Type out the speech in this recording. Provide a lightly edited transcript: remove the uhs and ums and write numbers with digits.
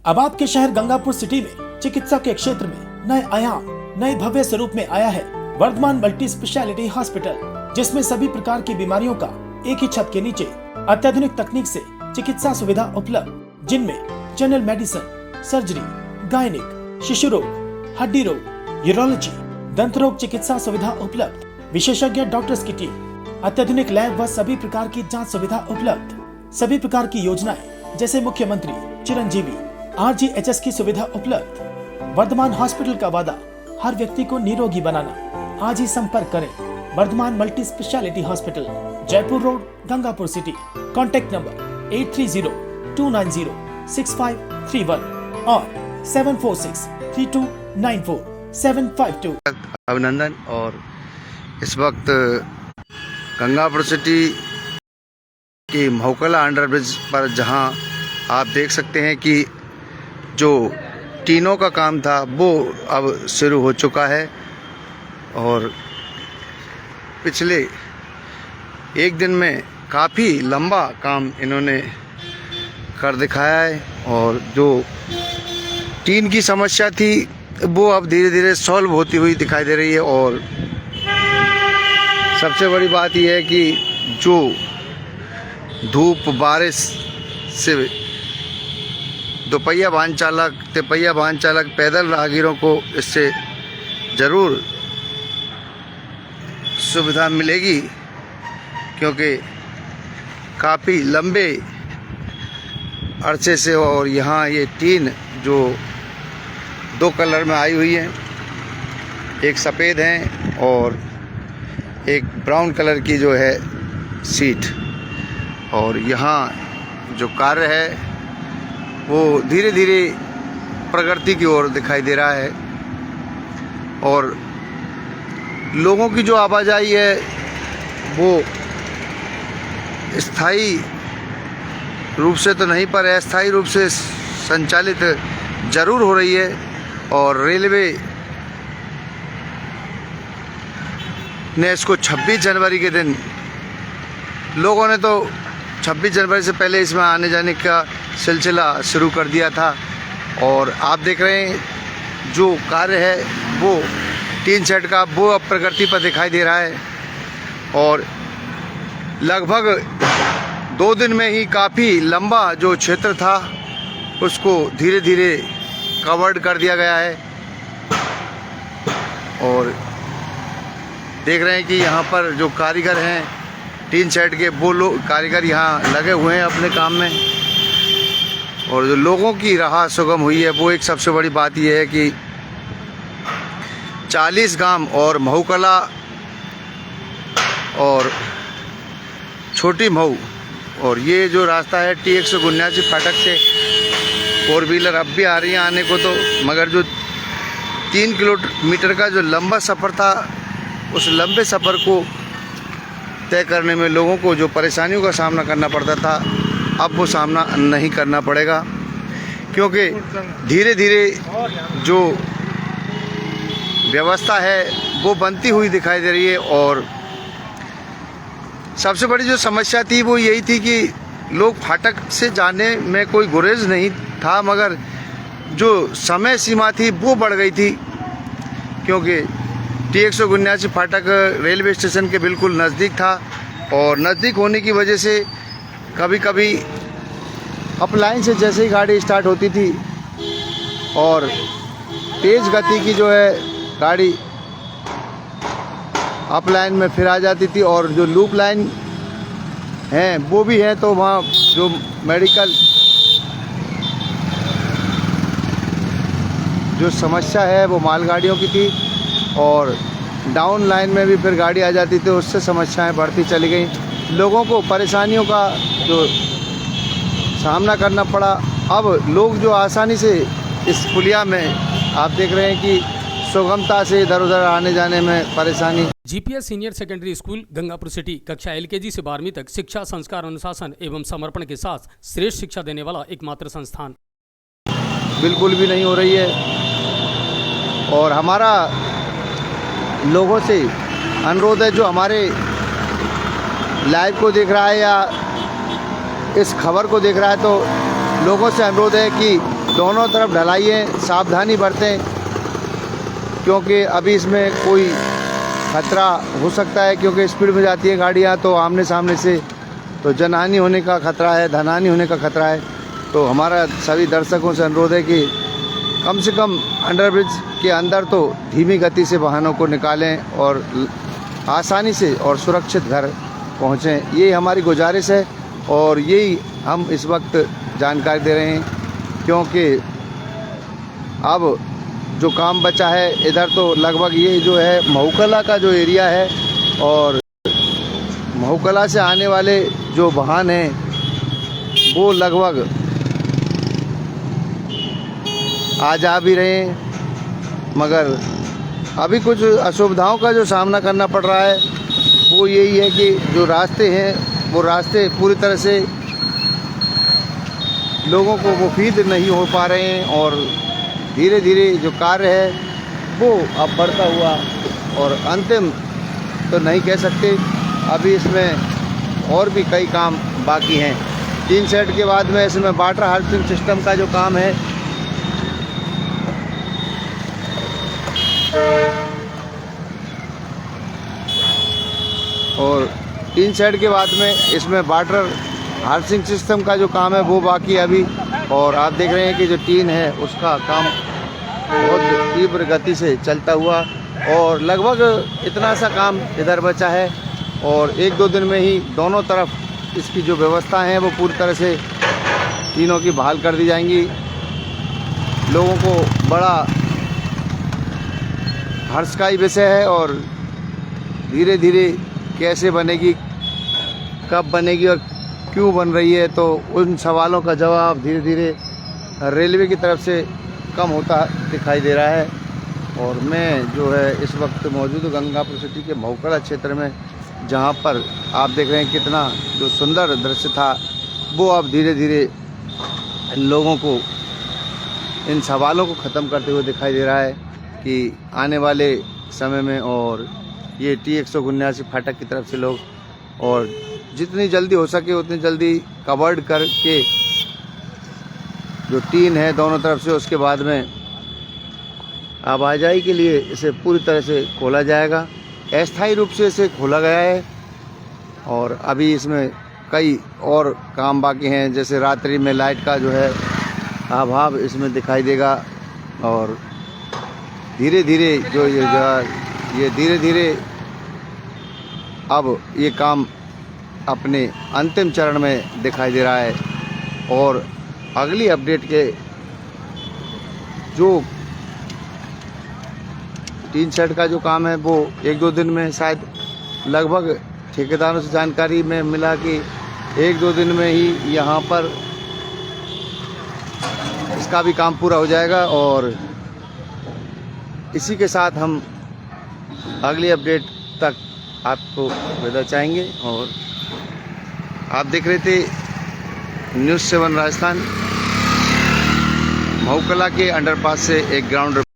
अब आपके शहर गंगापुर सिटी में चिकित्सा के क्षेत्र में नए आयाम, नए भव्य स्वरूप में आया है वर्धमान मल्टी स्पेशलिटी हॉस्पिटल, जिसमें सभी प्रकार की बीमारियों का एक ही छत के नीचे अत्याधुनिक तकनीक से चिकित्सा सुविधा उपलब्ध, जिनमें जनरल मेडिसिन, सर्जरी, गायनिक, शिशु रोग, हड्डी रोग, यूरोलॉजी, दंत रोग चिकित्सा सुविधा उपलब्ध, विशेषज्ञ डॉक्टर्स की टीम, अत्याधुनिक लैब व सभी प्रकार की जांच सुविधा उपलब्ध, सभी प्रकार की योजनाएं जैसे मुख्यमंत्री चिरंजीवी RGHS की सुविधा उपलब्ध। वर्धमान हॉस्पिटल का वादा हर व्यक्ति को निरोगी बनाना। आज ही संपर्क करें Vardhaman multi speciality hospital, Jaipur road, Gangapur city. Contact number 8302906531 और 7463294752। अभिनंदन। और इस वक्त गंगापुर सिटी की महौकला अंडरब्रिज पर जहां आप देख सकते हैं कि जो टीनों का काम था वो अब शुरू हो चुका है और पिछले एक दिन में काफ़ी लंबा काम इन्होंने कर दिखाया है। और जो टीन की समस्या थी वो अब धीरे धीरे सॉल्व होती हुई दिखाई दे रही है। और सबसे बड़ी बात यह है कि जो धूप बारिश से दोपहिया वाहन चालक, तिपहिया वाहन चालक, पैदल राहगीरों को इससे ज़रूर सुविधा मिलेगी, क्योंकि काफ़ी लंबे अरसे से और यहाँ ये टीन जो दो कलर में आई हुई है, एक सफ़ेद है और एक ब्राउन कलर की जो है सीट। और यहाँ जो कार्य है वो धीरे धीरे प्रगति की ओर दिखाई दे रहा है। और लोगों की जो आवाजाही है वो स्थायी रूप से तो नहीं पर अस्थायी रूप से संचालित जरूर हो रही है। और रेलवे ने इसको 26 जनवरी के दिन, लोगों ने तो 26 जनवरी से पहले इसमें आने जाने का सिलसिला शुरू कर दिया था। और आप देख रहे हैं जो कार्य है वो टीन शेड का वो अब प्रगति पर दिखाई दे रहा है। और लगभग 2 दिन में ही काफ़ी लंबा जो क्षेत्र था उसको धीरे धीरे कवर्ड कर दिया गया है। और देख रहे हैं कि यहाँ पर जो कारीगर हैं टीन शेड के, वो लोग कारीगर यहाँ लगे हुए हैं अपने काम में। और जो लोगों की राह सुगम हुई है वो एक सबसे बड़ी बात यह है कि 40 गांव और महूकला और छोटी महू, और ये जो रास्ता है T179 फाटक से 4 व्हीलर अब भी आ रही हैं आने को, तो मगर जो 3 किलोमीटर का जो लंबा सफ़र था उस लंबे सफ़र को तय करने में लोगों को जो परेशानियों का सामना करना पड़ता था अब वो सामना नहीं करना पड़ेगा, क्योंकि धीरे धीरे जो व्यवस्था है वो बनती हुई दिखाई दे रही है। और सबसे बड़ी जो समस्या थी वो यही थी कि लोग फाटक से जाने में कोई गुरेज नहीं था, मगर जो समय सीमा थी वो बढ़ गई थी, क्योंकि T179 फाटक रेलवे स्टेशन के बिल्कुल नज़दीक था। और नज़दीक होने की वजह से कभी कभी अपलाइन से जैसे ही गाड़ी स्टार्ट होती थी और तेज़ गति की जो है गाड़ी अपलाइन में फिर आ जाती थी, और जो लूप लाइन हैं वो भी हैं, तो वहाँ जो मेडिकल जो समस्या है वो मालगाड़ियों की थी। और डाउन लाइन में भी फिर गाड़ी आ जाती थी, उससे समस्याएं बढ़ती चली गई। लोगों को परेशानियों का जो सामना करना पड़ा। अब लोग जो आसानी से इस पुलिया में आप देख रहे हैं कि सुगमता से इधर उधर आने जाने में परेशानी। GPS senior secondary school Gangapur city कक्षा LKG से 12वीं तक शिक्षा, संस्कार, अनुशासन एवं समर्पण के साथ श्रेष्ठ शिक्षा देने वाला एकमात्र संस्थान बिल्कुल भी नहीं हो रही है। और हमारा लोगों से अनुरोध है, जो हमारे लाइव को देख रहा है या इस खबर को देख रहा है, तो लोगों से अनुरोध है कि दोनों तरफ ढलाई है, सावधानी बरतें, क्योंकि अभी इसमें कोई खतरा हो सकता है, क्योंकि स्पीड में जाती है गाड़ियाँ तो आमने सामने से तो जनहानि होने का खतरा है, धनहानि होने का खतरा है। तो हमारा सभी दर्शकों से अनुरोध है कि कम से कम अंडरब्रिज के अंदर तो धीमी गति से वाहनों को निकालें और आसानी से और सुरक्षित घर पहुँचें। ये हमारी गुजारिश है और यही हम इस वक्त जानकारी दे रहे हैं, क्योंकि अब जो काम बचा है इधर तो लगभग ये जो है महूकला का जो एरिया है, और महूकला से आने वाले जो वाहन हैं वो लगभग आ जा भी रहे हैं, मगर अभी कुछ असुविधाओं का जो सामना करना पड़ रहा है वो यही है कि जो रास्ते हैं वो रास्ते पूरी तरह से लोगों को मुफीद नहीं हो पा रहे हैं, और धीरे धीरे जो कार्य है वो अब बढ़ता हुआ, और अंतिम तो नहीं कह सकते, अभी इसमें और भी कई काम बाकी हैं। 3 सेट के बाद में इसमें वाटर हार्वेस्टिंग सिस्टम का जो काम है और 3 सेट के बाद में इसमें वाटर हार्वेस्टिंग सिस्टम का जो काम है वो बाकी है अभी। और आप देख रहे हैं कि जो टीन है उसका काम बहुत तीव्र गति से चलता हुआ, और लगभग इतना सा काम इधर बचा है, और 1-2 दिन में ही दोनों तरफ इसकी जो व्यवस्था है वो पूरी तरह से तीनों की बहाल कर दी जाएंगी। लोगों को बड़ा हर्ष का ही विषय है, और धीरे धीरे कैसे बनेगी, कब बनेगी और क्यों बन रही है, तो उन सवालों का जवाब धीरे धीरे रेलवे की तरफ से कम होता दिखाई दे रहा है। और मैं जो है इस वक्त मौजूद हूँ गंगापुर सिटी के महूकला क्षेत्र में, जहाँ पर आप देख रहे हैं कितना जो सुंदर दृश्य था वो अब धीरे धीरे इन लोगों को, इन सवालों को ख़त्म करते हुए दिखाई दे रहा है कि आने वाले समय में, और ये T179 फाटक की तरफ से लोग, और जितनी जल्दी हो सके उतनी जल्दी कवर्ड करके जो टीन है दोनों तरफ से, उसके बाद में आवाजाही के लिए इसे पूरी तरह से खोला जाएगा। अस्थायी रूप से इसे खोला गया है, और अभी इसमें कई और काम बाकी हैं, जैसे रात्रि में लाइट का जो है अभाव इसमें दिखाई देगा, और धीरे धीरे जो ये धीरे धीरे अब ये काम अपने अंतिम चरण में दिखाई दे रहा है। और अगली अपडेट के जो 3 सेट का जो काम है वो 1-2 दिन में, शायद लगभग ठेकेदारों से जानकारी में मिला कि 1-2 दिन में ही यहाँ पर इसका भी काम पूरा हो जाएगा। और इसी के साथ हम अगली अपडेट तक आपको विदा चाहेंगे। और आप देख रहे थे न्यूज़ 7 राजस्थान, महूकला के अंडरपास से एक ग्राउंड